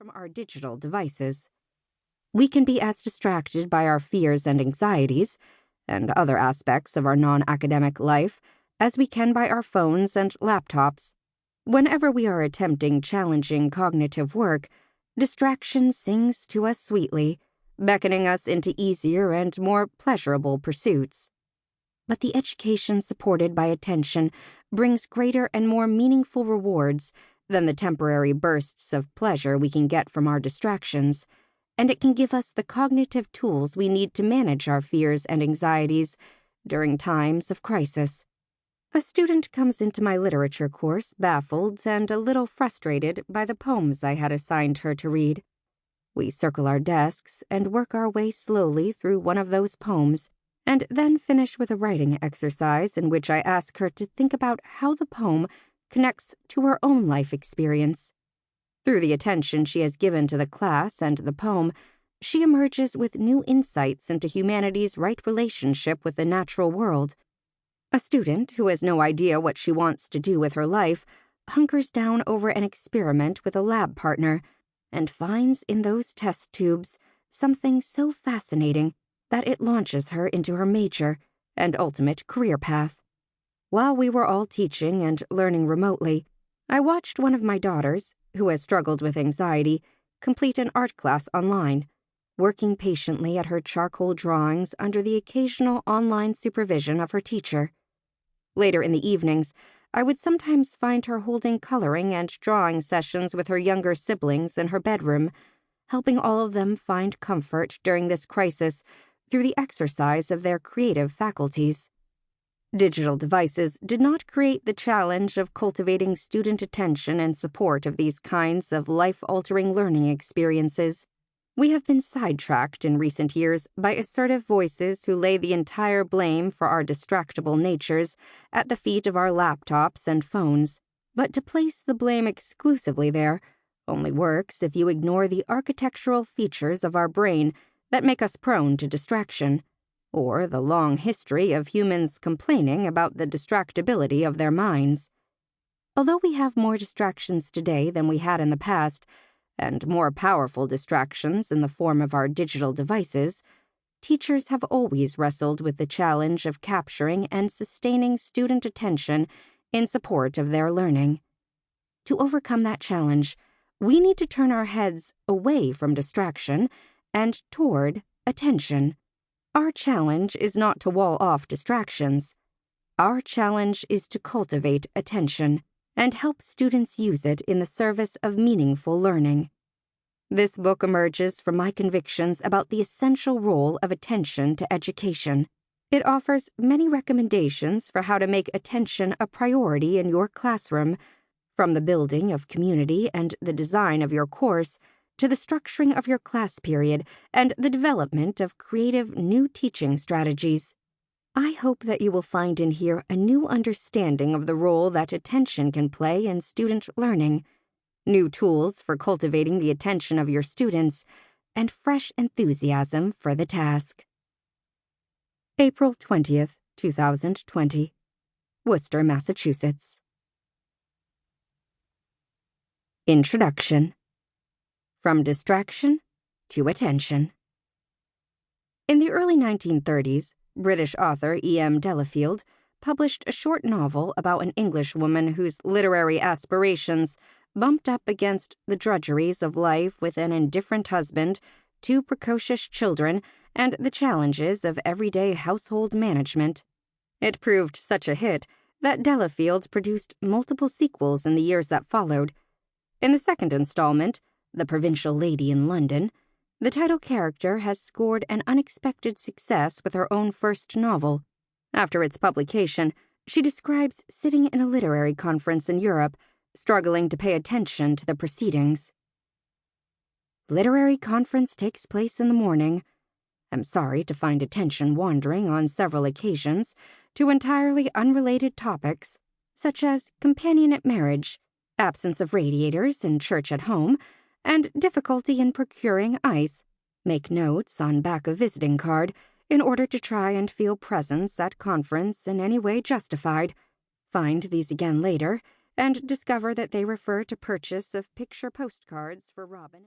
from our digital devices. We can be as distracted by our fears and anxieties, and other aspects of our non-academic life, as we can by our phones and laptops. Whenever we are attempting challenging cognitive work, distraction sings to us sweetly, beckoning us into easier and more pleasurable pursuits. But the education supported by attention brings greater and more meaningful rewards than the temporary bursts of pleasure we can get from our distractions, and it can give us the cognitive tools we need to manage our fears and anxieties during times of crisis. A student comes into my literature course baffled and a little frustrated by the poems I had assigned her to read. We circle our desks and work our way slowly through one of those poems, and then finish with a writing exercise in which I ask her to think about how the poem connects to her own life experience. Through the attention she has given to the class and the poem, she emerges with new insights into humanity's right relationship with the natural world. A student who has no idea what she wants to do with her life hunkers down over an experiment with a lab partner and finds in those test tubes something so fascinating that it launches her into her major and ultimate career path. While we were all teaching and learning remotely, I watched one of my daughters, who has struggled with anxiety, complete an art class online, working patiently at her charcoal drawings under the occasional online supervision of her teacher. Later in the evenings, I would sometimes find her holding coloring and drawing sessions with her younger siblings in her bedroom, helping all of them find comfort during this crisis through the exercise of their creative faculties. Digital devices did not create the challenge of cultivating student attention and support of these kinds of life-altering learning experiences. We have been sidetracked in recent years by assertive voices who lay the entire blame for our distractible natures at the feet of our laptops and phones. But to place the blame exclusively there only works if you ignore the architectural features of our brain that make us prone to distraction, or the long history of humans complaining about the distractibility of their minds. Although we have more distractions today than we had in the past, and more powerful distractions in the form of our digital devices, teachers have always wrestled with the challenge of capturing and sustaining student attention in support of their learning. To overcome that challenge, we need to turn our heads away from distraction and toward attention. Our challenge is not to wall off distractions. Our challenge is to cultivate attention and help students use it in the service of meaningful learning. This book emerges from my convictions about the essential role of attention to education. It offers many recommendations for how to make attention a priority in your classroom, from the building of community and the design of your course to the structuring of your class period and the development of creative new teaching strategies. I hope that you will find in here a new understanding of the role that attention can play in student learning, new tools for cultivating the attention of your students, and fresh enthusiasm for the task. April 20th, 2020. Worcester, Massachusetts. Introduction. From distraction to attention. In the early 1930s, British author E.M. Delafield published a short novel about an Englishwoman whose literary aspirations bumped up against the drudgeries of life with an indifferent husband, 2 precocious children, and the challenges of everyday household management. It proved such a hit that Delafield produced multiple sequels in the years that followed. In the second installment, The Provincial Lady in London, the title character has scored an unexpected success with her own first novel. After its publication, she describes sitting in a literary conference in Europe, struggling to pay attention to the proceedings. Literary conference takes place in the morning. I'm sorry to find attention wandering on several occasions to entirely unrelated topics, such as companionate marriage, absence of radiators in church at home, and difficulty in procuring ice. Make notes on back of visiting card in order to try and feel presence at conference in any way justified. Find these again later and discover that they refer to purchase of picture postcards for Robin.